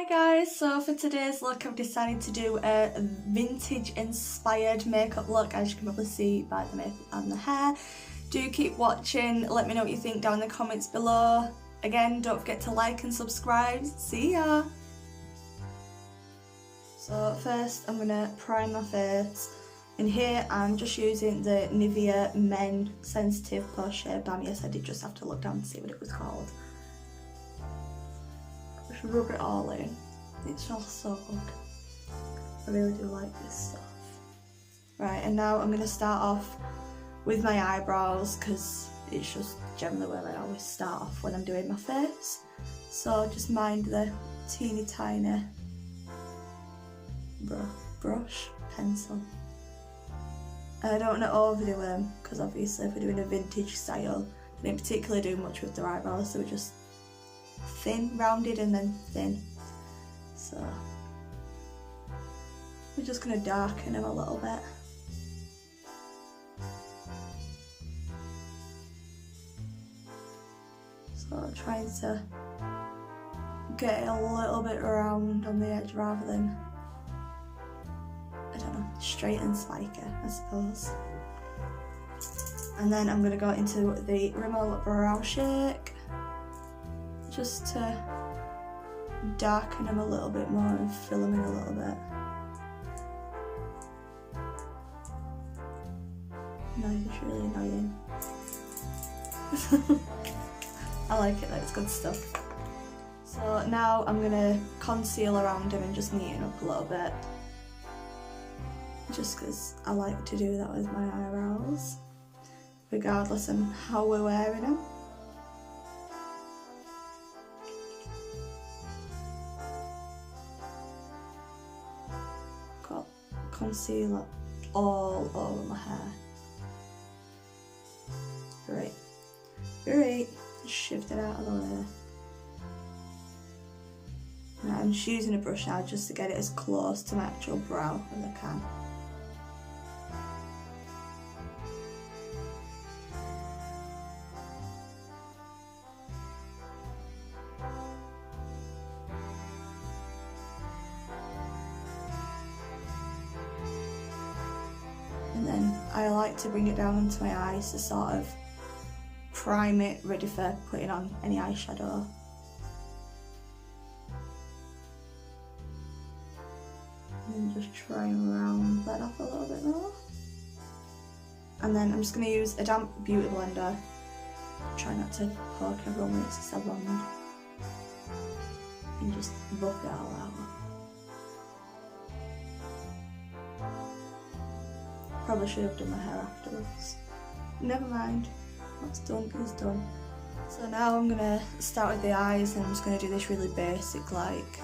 Hi guys, so for today's look I've decided to do a vintage inspired makeup look, as you can probably see by the makeup and the hair. Do keep watching, let me know what you think down in the comments below. Again, don't forget to like and subscribe. See ya! So first I'm going to prime my face. And here I'm just using the Nivea Men Sensitive Pore Shea Balm. Yes, I did just have to look down to see what it was called. Just rub it all in. It smells so good. I really do like this stuff. Right, and now I'm going to start off with my eyebrows because it's just generally where I always start off when I'm doing my face. So just mind the teeny tiny brush, pencil. I don't want to overdo them because obviously if we're doing a vintage style, I didn't particularly do much with the eyebrows, so we're just thin, rounded and then thin. So we're just going to darken them a little bit. So trying to get it a little bit round on the edge rather than, I don't know, straight and spiky, I suppose. And then I'm going to go into the Rimmel Brow Shake just to darken them a little bit more and fill them in a little bit. No, it's really annoying. I like it though, it's good stuff. So now I'm going to conceal around them and just neaten up a little bit. Just because I like to do that with my eyebrows, regardless of how we're wearing them. Got concealer all over my hair. Great. Shift it out of the way. Now I'm just using a brush now just to get it as close to my actual brow as I can. And then I like to bring it down into my eyes to sort of prime it, ready for putting on any eyeshadow. And just try and round that off a little bit more. And then I'm just going to use a damp beauty blender. Try not to poke everyone when it's a wand. And just buff it all out. Probably should have done my hair afterwards. Never mind, what's done is done. So now I'm going to start with the eyes, and I'm just going to do this really basic, like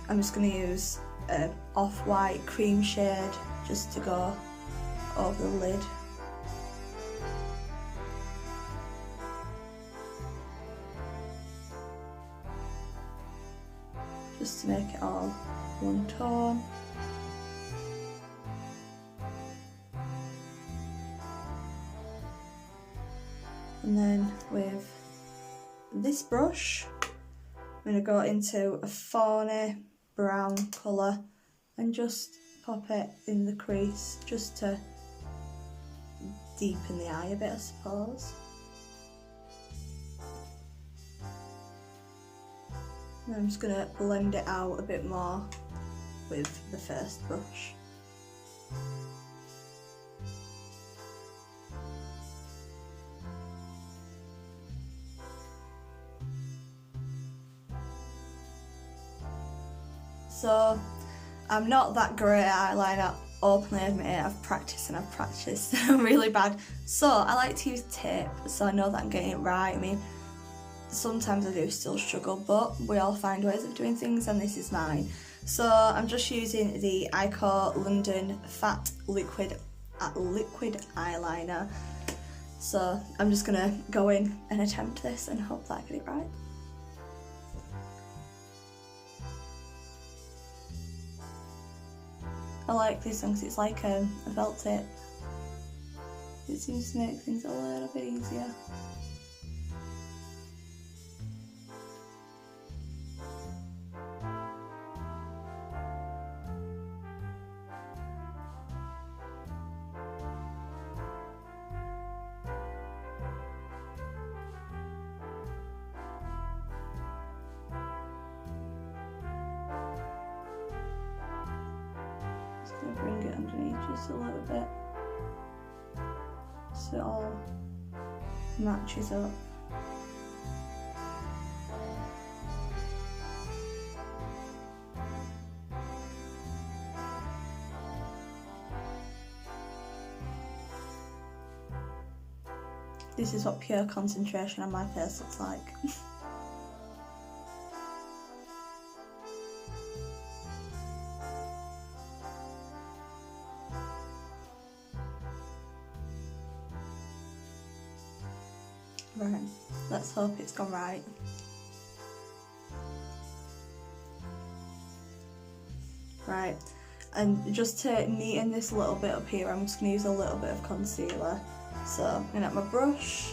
I'm just going to use an off-white cream shade just to go over the lid. Just to make it all one tone. And then with this brush, I'm going to go into a fawny brown colour and just pop it in the crease just to deepen the eye a bit, I suppose. And I'm just going to blend it out a bit more with the first brush. So I'm not that great at eyeliner, openly admit it. I've practiced and I'm really bad. So I like to use tape so I know that I'm getting it right. I mean, sometimes I do still struggle, but we all find ways of doing things, and this is mine. So I'm just using the Eyeko London Fat Liquid Eyeliner. So I'm just going to go in and attempt this and hope that I get it right. I like this one because it's like a felt tip. It seems to make things a little bit easier. going to bring it underneath just a little bit so it all matches up. This is what pure concentration on my face looks like. Right, let's hope it's gone right. Right, and just to neaten this a little bit up here, I'm just going to use a little bit of concealer. So I'm going to have my brush,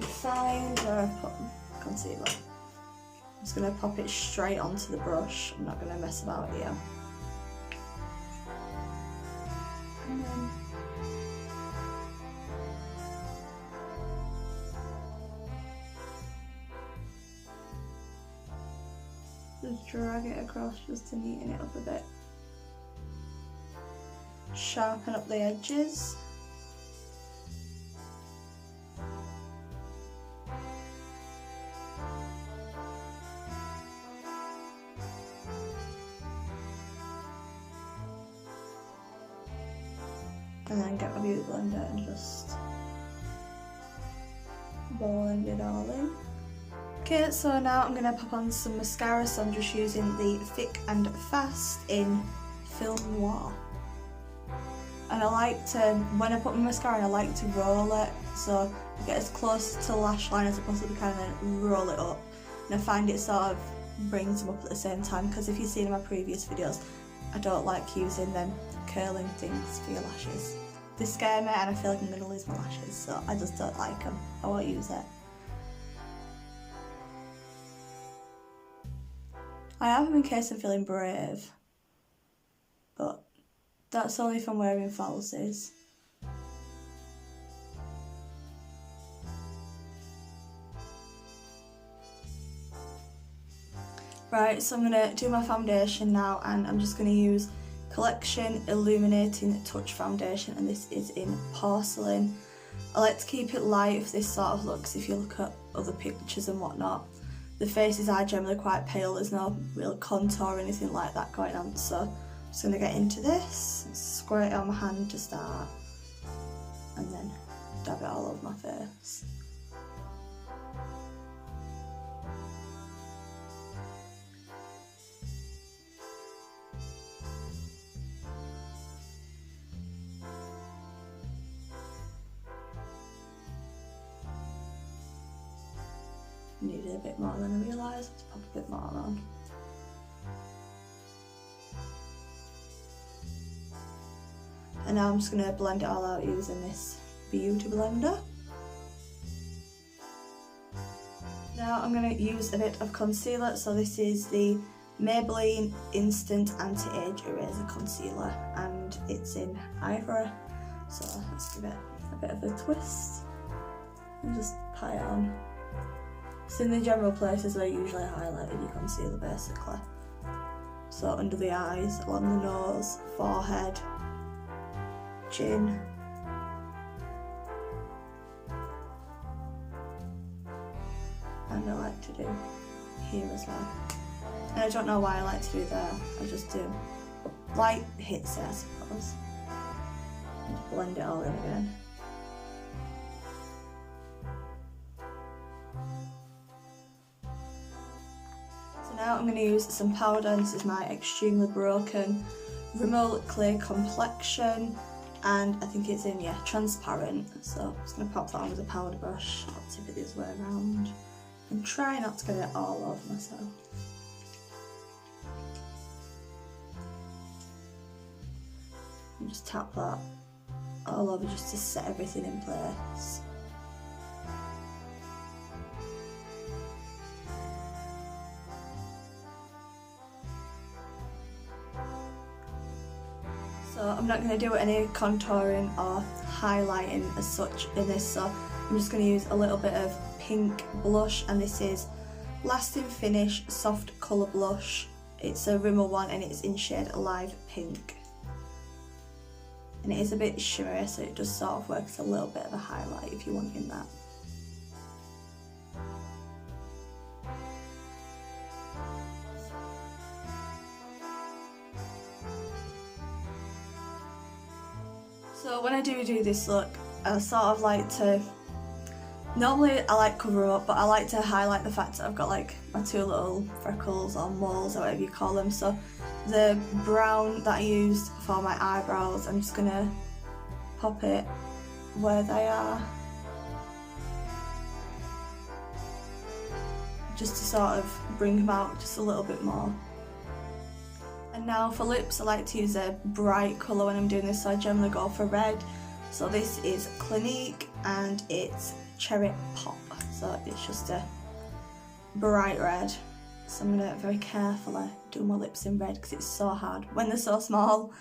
find where I've put concealer. I'm just going to pop it straight onto the brush. I'm not going to mess about here. And then just drag it across just to neaten it up a bit. Sharpen up the edges. And then get my beauty blender and just blend it all in. Okay, so now I'm going to pop on some mascara, so I'm just using the Thick and Fast in Film Noir. And I like to, when I put my mascara, I like to roll it, so I get as close to the lash line as I possibly can and then roll it up. And I find it sort of brings them up at the same time, because if you've seen my previous videos, I don't like using them curling things for your lashes. They scare me and I feel like I'm going to lose my lashes, so I just don't like them. I won't use it. I have them in case I'm feeling brave, but that's only if I'm wearing falsies. Right, so I'm going to do my foundation now, and I'm just going to use Collection Illuminating Touch Foundation, and this is in Porcelain. I like to keep it light for this sort of look, because if you look at other pictures and whatnot, the faces are generally quite pale, there's no real contour or anything like that going on, so I'm just going to get into this, squirt it on my hand to start, and then dab it all over my face. Needed a bit more than I realised, I have to pop a bit more on. And now I'm just going to blend it all out using this beauty blender. Now I'm going to use a bit of concealer, so this is the Maybelline Instant Anti-Age Eraser Concealer, and it's in Ivory, so let's give it a bit of a twist and just pat it on. It's in the general places where you usually highlight with your concealer, basically. So under the eyes, along the nose, forehead, chin. And I like to do here as well. And I don't know why I like to do there, I just do light hits there, I suppose. And just blend it all in again. Now I'm going to use some powder, and this is my Extremely Broken Rimmel Clear Complexion, and I think it's in, yeah, transparent, so I'm just going to pop that on with a powder brush. I'll tip it the other way around and try not to get it all over myself. And just tap that all over just to set everything in place. So I'm not going to do any contouring or highlighting as such in this, so I'm just going to use a little bit of pink blush, and this is Lasting Finish Soft Colour Blush. It's a Rimmel one and it's in shade Live Pink. and it is a bit shimmery, so it just sort of works a little bit of a highlight if you're wanting that. So when I do this look, I sort of like to, normally I like cover up, but I like to highlight the fact that I've got like my two little freckles or moles or whatever you call them. So the brown that I used for my eyebrows, I'm just gonna pop it where they are, just to sort of bring them out just a little bit more. And now for lips, I like to use a bright colour when I'm doing this, so I generally go for red. So this is Clinique and it's Cherry Pop, so it's just a bright red. So I'm going to very carefully do my lips in red because it's so hard when they're so small.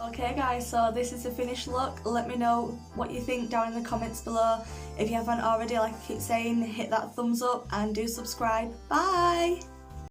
Okay guys, so this is the finished look. Let me know what you think down in the comments below. If you haven't already, like I keep saying, hit that thumbs up and do subscribe. Bye!